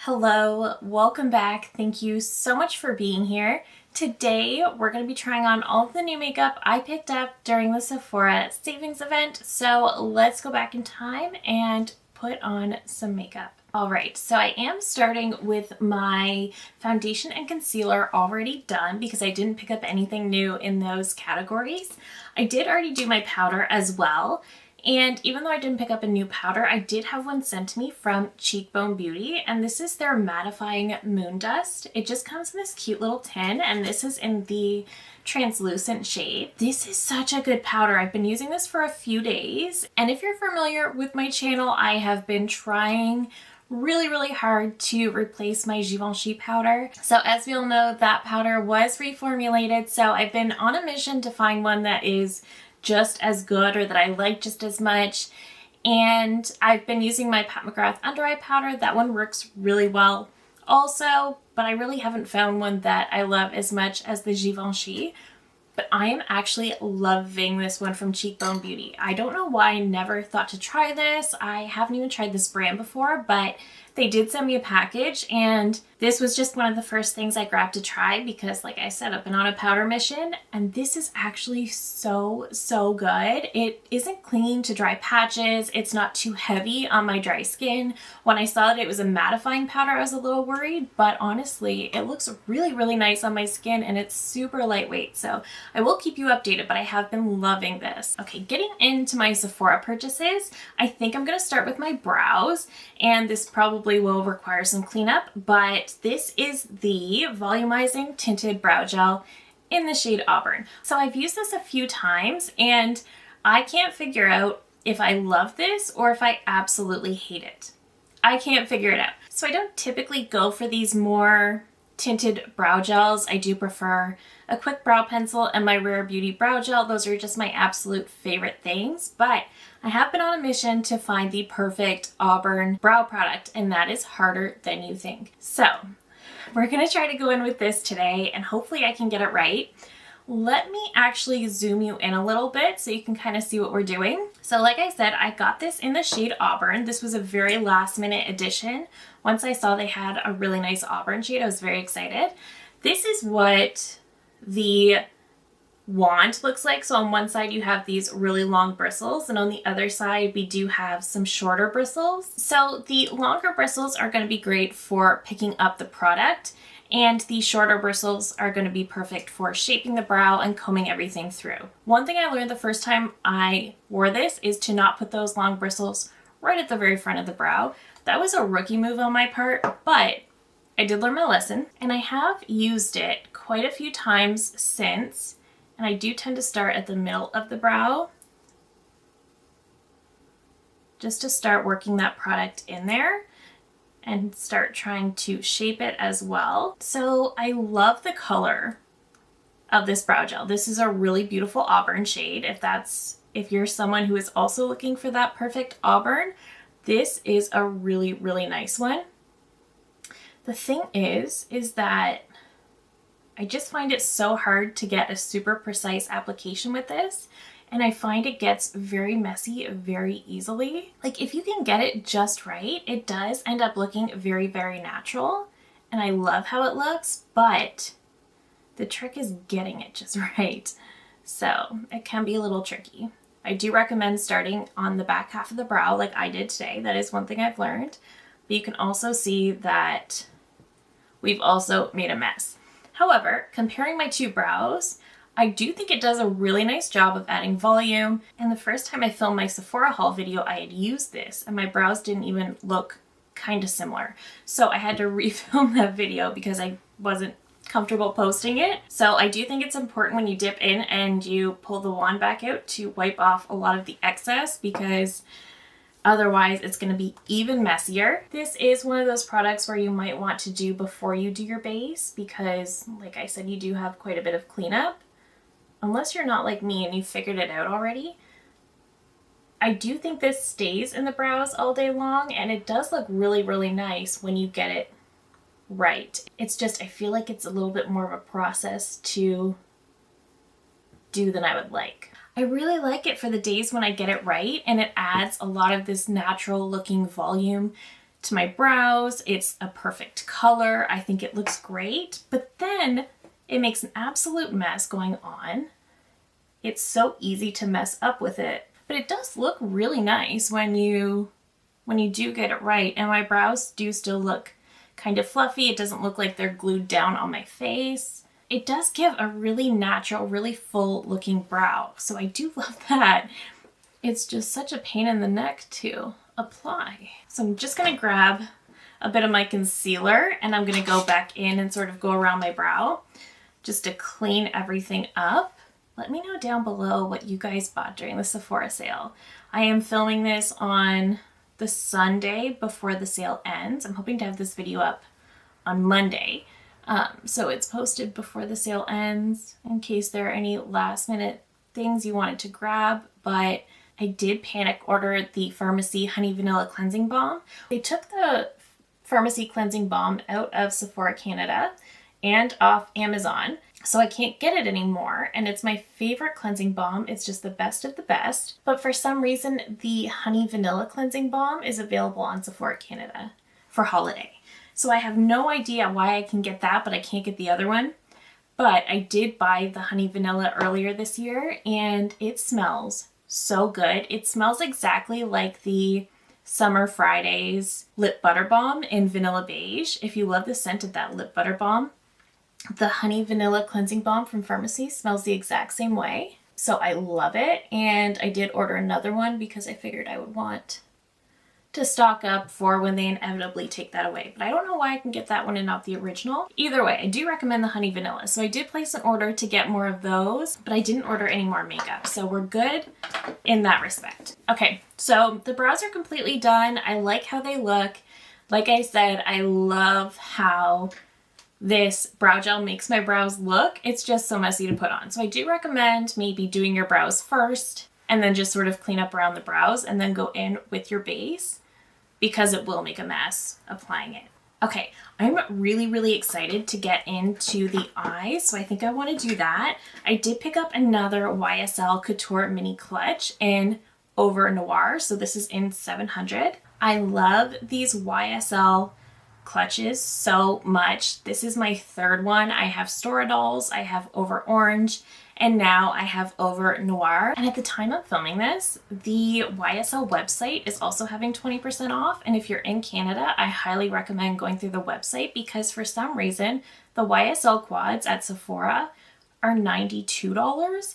Hello, welcome back. Thank you so much for being here. Today, we're going to be trying on all of the new makeup I picked up during the Sephora savings event. So let's go back in time and put on some makeup. All right, so I am starting with my foundation and concealer already done because I didn't pick up anything new in those categories. I did already do my powder as well. And even though I didn't pick up a new powder, I did have one sent to me from Cheekbone Beauty, and this is their mattifying moon dust. It just comes in this cute little tin, and this is in the translucent shade. This is such a good powder. I've been using this for a few days, and if you're familiar with my channel, I have been trying really hard to replace my Givenchy powder. So as we all know, that powder was reformulated, so I've been on a mission to find one that is just as good or that I like just as much. And I've been using my Pat McGrath under eye powder. That one works really well also, but I really haven't found one that I love as much as the Givenchy. But I am actually loving this one from Cheekbone Beauty. I don't know why I never thought to try this. I haven't even tried this brand before, but they did send me a package, and this was just one of the first things I grabbed to try because, like I said, I've been on a powder mission, and this is actually so good. It isn't clinging to dry patches. It's not too heavy on my dry skin. When I saw that it was a mattifying powder, I was a little worried, but honestly, it looks really nice on my skin, and it's super lightweight, so I will keep you updated, but I have been loving this. Okay, getting into my Sephora purchases, I think I'm going to start with my brows, and this probably will require some cleanup, but this is the volumizing tinted brow gel in the shade Auburn. So I've used this a few times, and I can't figure out if I love this or if I absolutely hate it. I can't figure it out. So I don't typically go for these more tinted brow gels. I do prefer a quick brow pencil and my Rare Beauty brow gel. Those are just my absolute favorite things, but I have been on a mission to find the perfect Auburn brow product, and that is harder than you think. So we're gonna try to go in with this today, and hopefully I can get it right. Let me actually zoom you in a little bit so you can kind of see what we're doing. So like I said, I got this in the shade Auburn. This was a very last minute addition. Once I saw they had a really nice Auburn shade, I was very excited. This is what the wand looks like. So on one side you have these really long bristles, and on the other side we do have some shorter bristles. So the longer bristles are going to be great for picking up the product, and the shorter bristles are going to be perfect for shaping the brow and combing everything through. One thing I learned the first time I wore this is to not put those long bristles right at the very front of the brow. That was a rookie move on my part, but I did learn my lesson, and I have used it quite a few times since, and I do tend to start at the middle of the brow just to start working that product in there and start trying to shape it as well. So I love the color of this brow gel. This is a really beautiful Auburn shade. If you're someone who is also looking for that perfect Auburn, this is a really nice one. The thing is that I just find it so hard to get a super precise application with this, and I find it gets very messy very easily. Like, if you can get it just right, it does end up looking very natural, and I love how it looks, but the trick is getting it just right. So it can be a little tricky. I do recommend starting on the back half of the brow like I did today. That is one thing I've learned. But you can also see that we've also made a mess. However, comparing my two brows, I do think it does a really nice job of adding volume. And the first time I filmed my Sephora haul video, I had used this, and my brows didn't even look kind of similar. So I had to refilm that video because I wasn't comfortable posting it. So I do think it's important when you dip in and you pull the wand back out to wipe off a lot of the excess, because otherwise it's going to be even messier. This is one of those products where you might want to do before you do your base, because like I said, you do have quite a bit of cleanup. Unless you're not like me and you figured it out already. I do think this stays in the brows all day long, and it does look really nice when you get it right. It's just, I feel like it's a little bit more of a process to do than I would like. I really like it for the days when I get it right, and it adds a lot of this natural looking volume to my brows. It's a perfect color. I think it looks great, but then it makes an absolute mess going on. It's so easy to mess up with it, but it does look really nice when you do get it right. And my brows do still look kind of fluffy. It doesn't look like they're glued down on my face. It does give a really natural, really full looking brow. So I do love that. It's just such a pain in the neck to apply. So I'm just gonna grab a bit of my concealer and I'm gonna go back in and sort of go around my brow just to clean everything up. Let me know down below what you guys bought during the Sephora sale. I am filming this on the Sunday before the sale ends. I'm hoping to have this video up on Monday. So it's posted before the sale ends in case there are any last minute things you wanted to grab, but I did panic order the Pharmacy Honey Vanilla Cleansing Balm. They took the Pharmacy Cleansing Balm out of Sephora Canada and off Amazon, so I can't get it anymore, and it's my favorite cleansing balm. It's just the best of the best, but for some reason the Honey Vanilla Cleansing Balm is available on Sephora Canada for holiday. So I have no idea why I can get that, but I can't get the other one. But I did buy the Honey Vanilla earlier this year, and it smells so good. It smells exactly like the Summer Fridays Lip Butter Balm in Vanilla Beige. If you love the scent of that lip butter balm, the Honey Vanilla Cleansing Balm from Pharmacy smells the exact same way. So I love it, and I did order another one because I figured I would want to stock up for when they inevitably take that away. But I don't know why I can get that one and not the original. Either way, I do recommend the Honey Vanilla. So I did place an order to get more of those, but I didn't order any more makeup. So we're good in that respect. Okay, so the brows are completely done. I like how they look. Like I said, I love how this brow gel makes my brows look. It's just so messy to put on. So I do recommend maybe doing your brows first and then just sort of clean up around the brows and then go in with your base, because it will make a mess applying it. Okay, I'm really, really excited to get into the eyes, so I think I want to do that. I did pick up another YSL Couture Mini Clutch in Over Noir, so this is in 700. I love these YSL clutches so much. This is my third one. I have Storadolls, I have Over Orange, and now I have Over Noir. And at the time of filming this, the YSL website is also having 20% off. And if you're in Canada, I highly recommend going through the website, because for some reason, the YSL quads at Sephora are $92.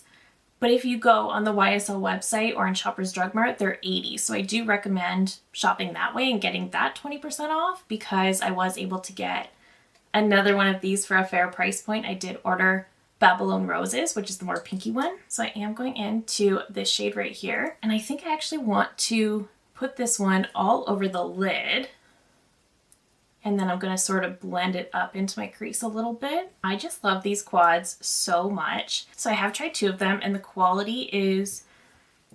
But if you go on the YSL website or in Shoppers Drug Mart, they're $80. So I do recommend shopping that way and getting that 20% off, because I was able to get another one of these for a fair price point. I did order Babylon Roses, which is the more pinky one. So I am going into this shade right here. And I think I actually want to put this one all over the lid. And then I'm going to sort of blend it up into my crease a little bit. I just love these quads so much. So I have tried two of them and the quality is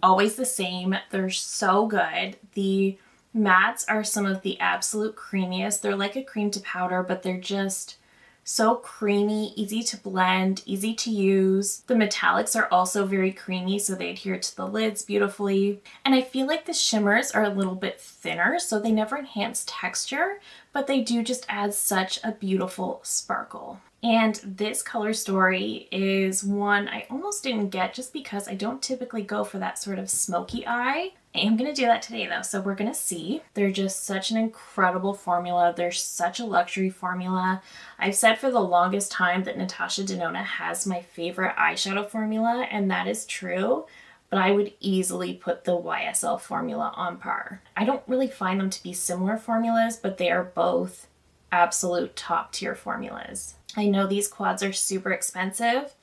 always the same. They're so good. The mattes are some of the absolute creamiest. They're like a cream to powder, but they're just so creamy, easy to blend, easy to use. The metallics are also very creamy, so they adhere to the lids beautifully. And I feel like the shimmers are a little bit thinner, so they never enhance texture, but they do just add such a beautiful sparkle. And this color story is one I almost didn't get just because I don't typically go for that sort of smoky eye. I am going to do that today though, so we're going to see. They're just such an incredible formula. They're such a luxury formula. I've said for the longest time that Natasha Denona has my favorite eyeshadow formula, and that is true, but I would easily put the YSL formula on par. I don't really find them to be similar formulas, but they are both absolute top tier formulas. I know these quads are super expensive,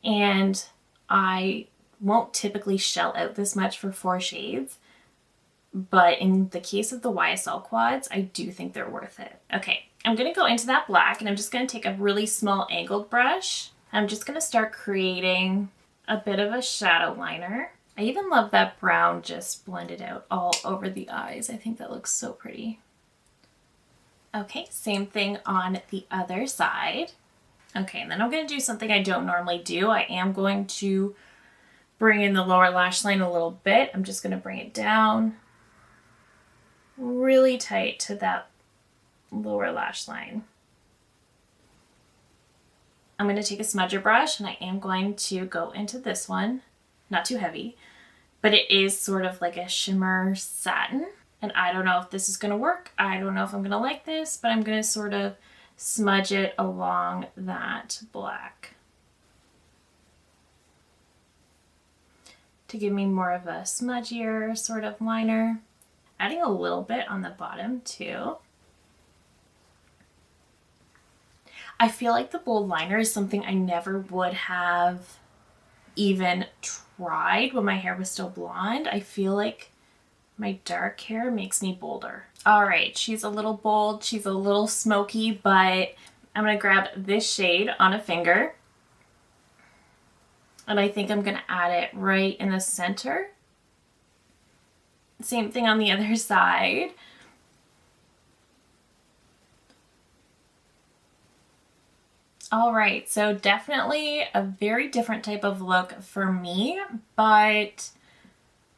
and I won't typically shell out this much for 4 shades, but in the case of the YSL quads, I do think they're worth it. Okay, I'm going to go into that black, and I'm just going to take a really small angled brush. I'm just going to start creating a bit of a shadow liner. I even love that brown just blended out all over the eyes. I think that looks so pretty. Okay, same thing on the other side. Okay, and then I'm going to do something I don't normally do. I am going to bring in the lower lash line a little bit. I'm just going to bring it down. really tight to that lower lash line. I'm going to take a smudger brush and I am going to go into this one. Not too heavy, but it is sort of like a shimmer satin. And I don't know if this is going to work. I don't know if I'm going to like this, but I'm going to sort of smudge it along that black to give me more of a smudgier sort of liner. Adding a little bit on the bottom too. I feel like the bold liner is something I never would have even tried when my hair was still blonde. I feel like my dark hair makes me bolder. All right, she's a little bold, she's a little smoky, but I'm gonna grab this shade on a finger. And I think I'm gonna add it right in the center. Same thing on the other side. All right, so definitely a very different type of look for me, but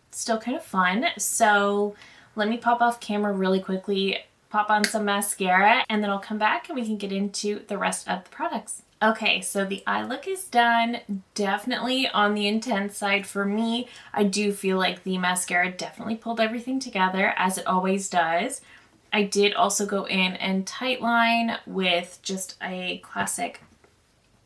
still kind of fun. So let me pop off camera really quickly, pop on some mascara, and then I'll come back and we can get into the rest of the products. Okay, so the eye look is done. Definitely on the intense side for me. I do feel like the mascara definitely pulled everything together, as it always does. I did also go in and tightline with just a classic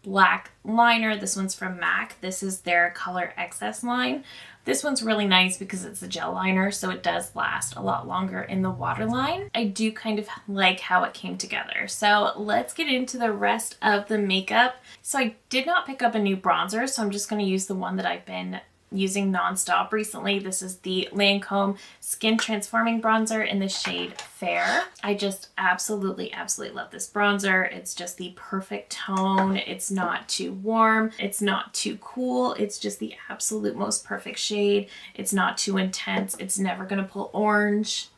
black liner. This one's from MAC. This is their Color Excess line. This one's really nice because it's a gel liner, so it does last a lot longer in the waterline. I do kind of like how it came together. So let's get into the rest of the makeup. So I did not pick up a new bronzer, so I'm just going to use the one that I've been using nonstop recently. This is the Lancome Skin Transforming Bronzer in the shade Fair. I just absolutely love this bronzer. It's just the perfect tone. It's not too warm. It's not too cool. It's just the absolute most perfect shade. It's not too intense. It's never gonna pull orange.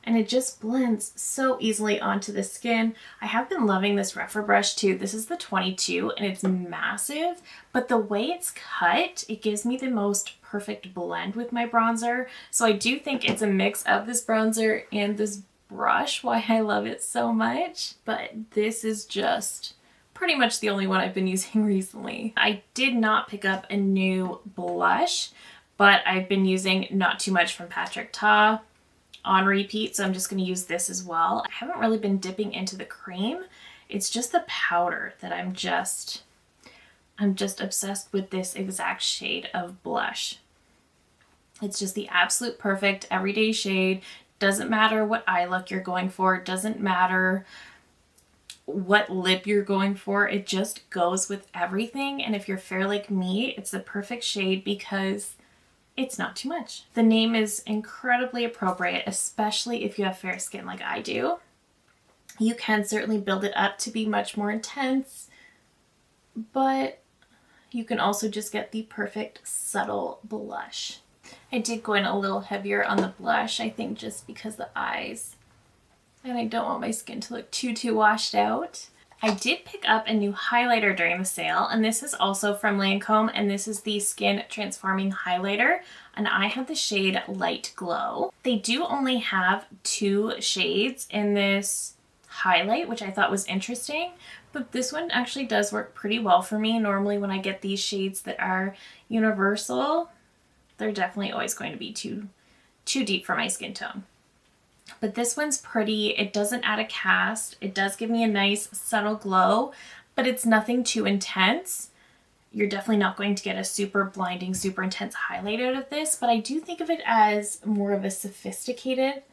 And it just blends so easily onto the skin. I have been loving this Rephr brush too. This is the 22 and it's massive, but the way it's cut, it gives me the most perfect blend with my bronzer. So I do think it's a mix of this bronzer and this brush, why I love it so much. But this is just pretty much the only one I've been using recently. I did not pick up a new blush, but I've been using Not Too Much from Patrick Ta on repeat, so I'm just going to use this as well. I haven't really been dipping into the cream. It's just the powder that I'm just obsessed with this exact shade of blush. It's just the absolute perfect everyday shade. Doesn't matter what eye look you're going for. Doesn't matter what lip you're going for. It just goes with everything. And if you're fair like me, it's the perfect shade because it's not too much. The name is incredibly appropriate, especially if you have fair skin like I do. You can certainly build it up to be much more intense, but you can also just get the perfect subtle blush. I did go in a little heavier on the blush, I think just because the eyes, and I don't want my skin to look too washed out. I did pick up a new highlighter during the sale, and this is also from Lancome, and this is the Skin Transforming Highlighter, and I have the shade Light Glow. They do only have 2 shades in this highlight, which I thought was interesting, but this one actually does work pretty well for me. Normally when I get these shades that are universal, they're definitely always going to be too deep for my skin tone. But this one's pretty. It doesn't add a cast. It does give me a nice subtle glow, but it's nothing too intense. You're definitely not going to get a super blinding, super intense highlight out of this, but I do think of it as more of a sophisticated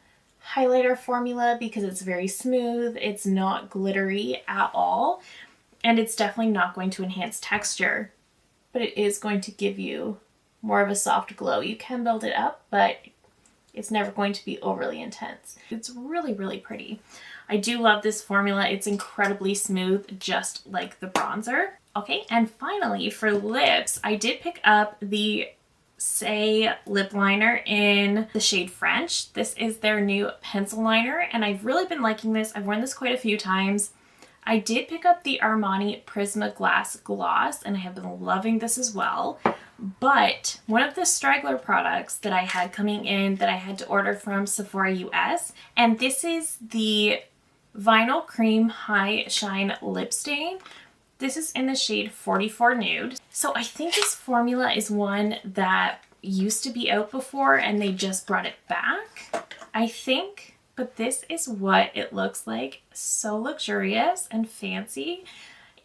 highlighter formula because it's very smooth. It's not glittery at all, and it's definitely not going to enhance texture, but it is going to give you more of a soft glow. You can build it up, but it's never going to be overly intense. It's really pretty. I do love this formula. It's incredibly smooth, just like the bronzer. Okay, and finally for lips, I did pick up the Say lip liner in the shade French. This is their new pencil liner, and I've really been liking this. I've worn this quite a few times. I did pick up the Armani Prisma Glass Gloss, and I have been loving this as well. But one of the straggler products that I had coming in that I had to order from Sephora US, and this is the Vinyl Cream High Shine Lip Stain. This is in the shade 44 Nude. So I think this formula is one that used to be out before and they just brought it back, I think. But this is what it looks like. So luxurious and fancy.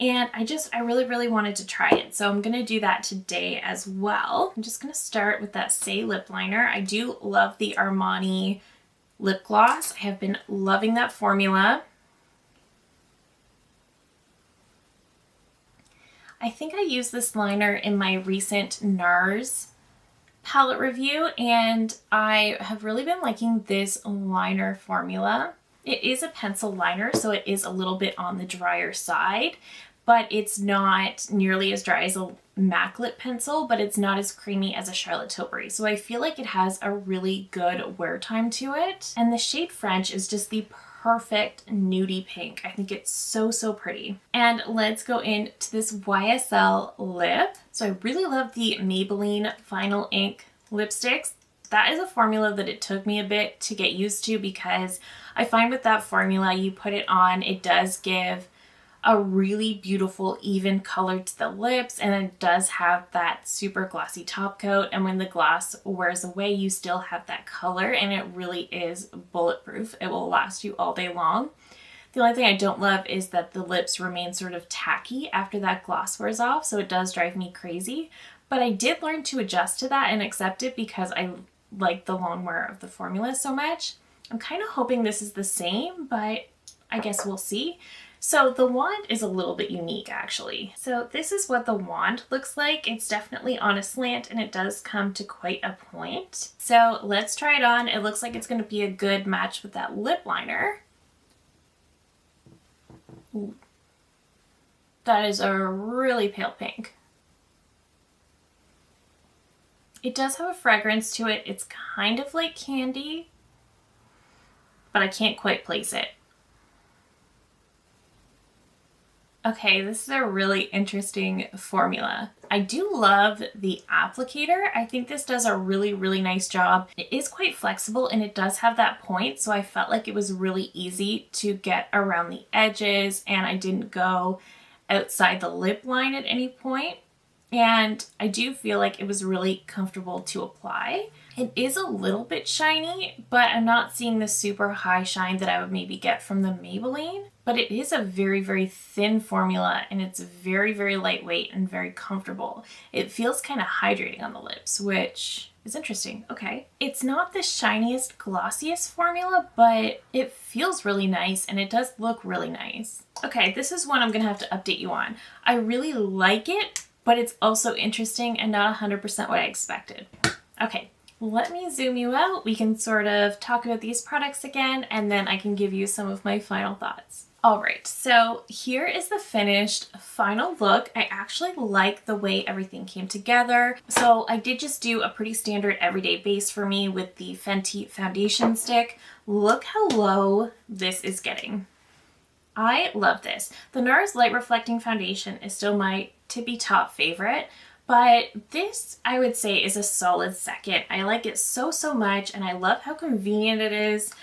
And I really wanted to try it. So I'm going to do that today as well. I'm just going to start with that Say lip liner. I do love the Armani lip gloss. I have been loving that formula. I think I used this liner in my recent NARS palette review, and I have really been liking this liner formula. It is a pencil liner, so it is a little bit on the drier side, but it's not nearly as dry as a MAC lip pencil, but it's not as creamy as a Charlotte Tilbury. So I feel like it has a really good wear time to it. And the shade French is just the perfect nudie pink. I think it's so pretty. And let's go into this YSL lip. So I really love the Maybelline Vinyl Ink lipsticks. That is a formula that it took me a bit to get used to, because I find with that formula, you put it on, it does give a really beautiful even color to the lips, and it does have that super glossy top coat, and when the gloss wears away you still have that color, and it really is bulletproof. It will last you all day long. The only thing I don't love is that the lips remain sort of tacky after that gloss wears off, so it does drive me crazy, but I did learn to adjust to that and accept it because I like the long wear of the formula so much. I'm kind of hoping this is the same, but I guess we'll see. So the wand is a little bit unique actually. So this is what the wand looks like. It's definitely on a slant and it does come to quite a point. So let's try it on. It looks like it's going to be a good match with that lip liner. Ooh. That is a really pale pink. It does have a fragrance to it. It's kind of like candy, but I can't quite place it. Okay, this is a really interesting formula. I do love the applicator. I think this does a really nice job. It is quite flexible and it does have that point, so I felt like it was really easy to get around the edges and I didn't go outside the lip line at any point. And I do feel like it was really comfortable to apply. It is a little bit shiny, but I'm not seeing the super high shine that I would maybe get from the Maybelline. But it is a very thin formula and it's very lightweight and very comfortable. It feels kind of hydrating on the lips, which is interesting. Okay. It's not the shiniest, glossiest formula, but it feels really nice and it does look really nice. Okay, this is one I'm gonna have to update you on. I really like it, but it's also interesting and not 100% what I expected. Okay, let me zoom you out. We can sort of talk about these products again, and then I can give you some of my final thoughts. All right, so here is the finished final look. I actually like the way everything came together. So I did just do a pretty standard everyday base for me with the Fenty foundation stick. Look how low this is getting. I love this. The NARS Light Reflecting Foundation is still my tippy top favorite, but this I would say is a solid second. I like it so much, and I love how convenient it is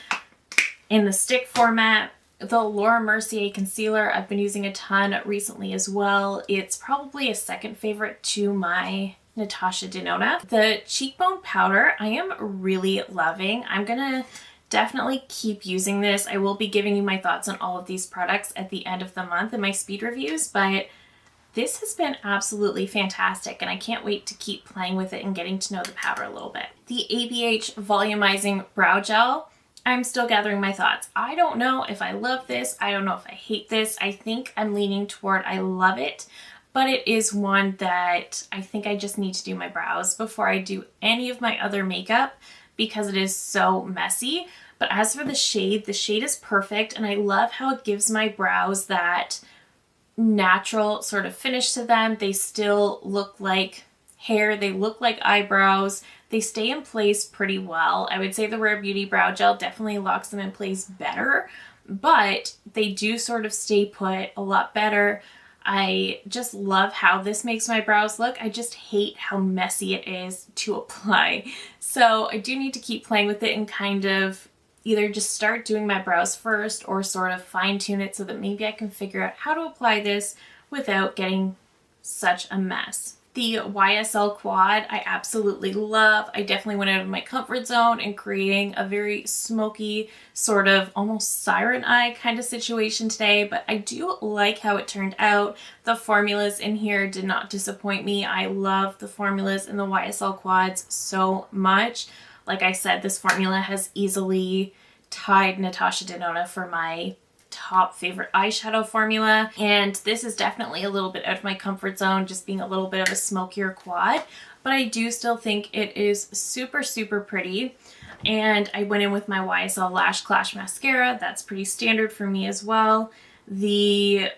in the stick format. The Laura Mercier concealer I've been using a ton recently as well. It's probably a second favorite to my Natasha Denona. The cheekbone powder I am really loving. I'm gonna definitely keep using this. I will be giving you my thoughts on all of these products at the end of the month in my speed reviews, but this has been absolutely fantastic and I can't wait to keep playing with it and getting to know the powder a little bit. The ABH Volumizing Brow Gel, I'm still gathering my thoughts. I don't know if I love this. I don't know if I hate this. I think I'm leaning toward I love it, but it is one that I think I just need to do my brows before I do any of my other makeup because it is so messy. But as for the shade is perfect and I love how it gives my brows that natural sort of finish to them. They still look like hair, they look like eyebrows, they stay in place pretty well. I would say the Rare Beauty Brow Gel definitely locks them in place better, but they do sort of stay put a lot better. I just love how this makes my brows look. I just hate how messy it is to apply. So I do need to keep playing with it and kind of either just start doing my brows first or sort of fine tune it so that maybe I can figure out how to apply this without getting such a mess. The YSL quad I absolutely love. I definitely went out of my comfort zone in creating a very smoky, sort of almost siren eye kind of situation today, but I do like how it turned out. The formulas in here did not disappoint me. I love the formulas in the YSL quads so much. Like I said, this formula has easily tied Natasha Denona for my top favorite eyeshadow formula, and this is definitely a little bit out of my comfort zone, just being a little bit of a smokier quad, but I do still think it is super, super pretty. And I went in with my YSL Lash Clash mascara. That's pretty standard for me as well. The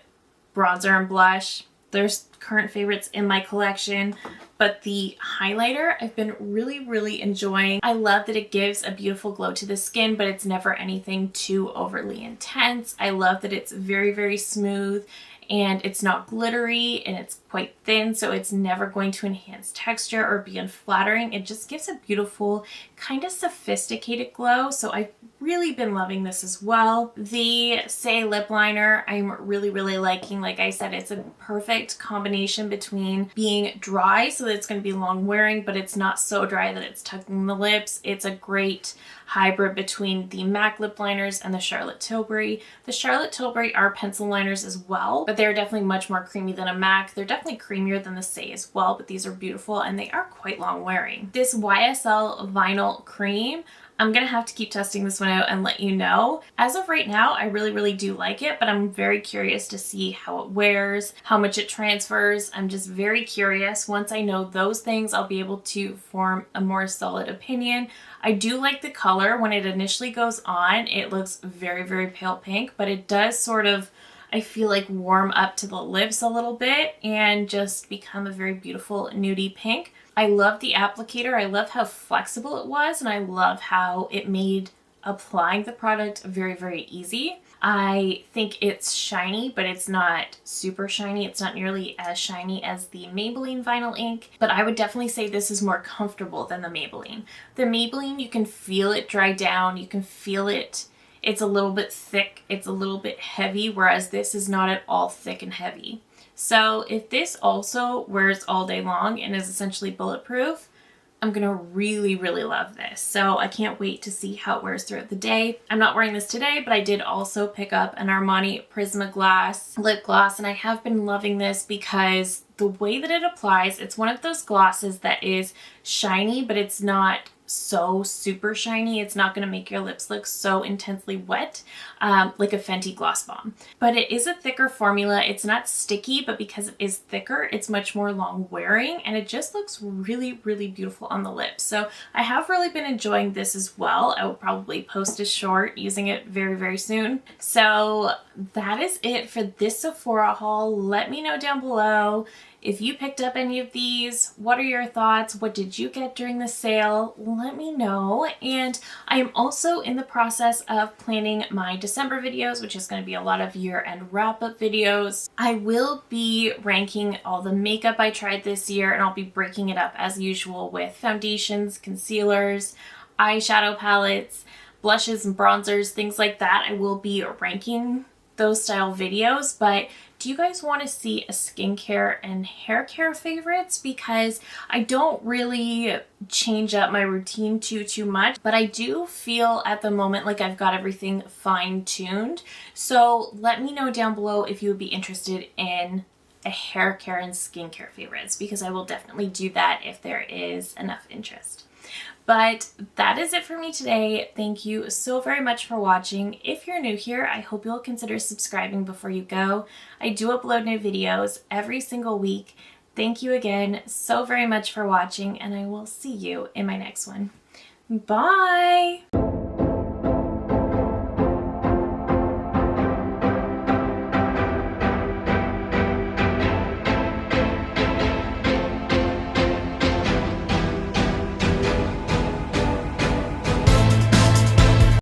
bronzer and blush, there's current favorites in my collection, but the highlighter I've been really, really enjoying. I love that it gives a beautiful glow to the skin, but it's never anything too overly intense. I love that it's very, very smooth and it's not glittery and it's quite thin, so it's never going to enhance texture or be unflattering. It just gives a beautiful, kind of sophisticated glow, so I've really been loving this as well. The Say lip liner I'm really, really liking. Like I said, it's a perfect combination between being dry so that it's going to be long wearing, but it's not so dry that it's tucking the lips. It's a great hybrid between the MAC lip liners and the Charlotte Tilbury. The Charlotte Tilbury are pencil liners as well, but they're definitely much more creamy than a MAC. They're definitely creamier than the Say as well, but these are beautiful and they are quite long wearing. This YSL Vinyl Cream, I'm gonna have to keep testing this one out and let you know. As of right now, I really, really do like it, but I'm very curious to see how it wears, how much it transfers. I'm just very curious. Once I know those things, I'll be able to form a more solid opinion. I do like the color. When it initially goes on, it looks very, very pale pink, but it does sort of, I feel like, warm up to the lips a little bit and just become a very beautiful nudie pink. I love the applicator. I love how flexible it was, and I love how it made applying the product very, very easy. I think it's shiny, but it's not super shiny. It's not nearly as shiny as the Maybelline Vinyl Ink, but I would definitely say this is more comfortable than the Maybelline. The Maybelline, you can feel it dry down. You can feel it. It's a little bit thick. It's a little bit heavy, whereas this is not at all thick and heavy. So if this also wears all day long and is essentially bulletproof, I'm gonna really, really love this. So I can't wait to see how it wears throughout the day. I'm not wearing this today, but I did also pick up an Armani Prismaglass lip gloss, and I have been loving this because the way that it applies, it's one of those glosses that is shiny, but it's not so super shiny. It's not going to make your lips look so intensely wet like a Fenty Gloss Bomb. But it is a thicker formula. It's not sticky, but because it is thicker, it's much more long wearing, and it just looks really, really beautiful on the lips. So I have really been enjoying this as well. I will probably post a short using it very, very soon. So that is it for this Sephora haul. Let me know down below if you picked up any of these. What are your thoughts? What did you get during the sale? Let me know. And I am also in the process of planning my December videos, which is going to be a lot of year-end wrap-up videos. I will be ranking all the makeup I tried this year, and I'll be breaking it up as usual with foundations, concealers, eyeshadow palettes, blushes and bronzers, things like that. I will be ranking those style videos, but do you guys want to see a skincare and hair care favorites? Because I don't really change up my routine too much, but I do feel at the moment like I've got everything fine-tuned. So let me know down below if you would be interested in a hair care and skincare favorites, because I will definitely do that if there is enough interest. But that is it for me today. Thank you so very much for watching. If you're new here, I hope you'll consider subscribing before you go. I do upload new videos every single week. Thank you again so very much for watching, and I will see you in my next one. Bye!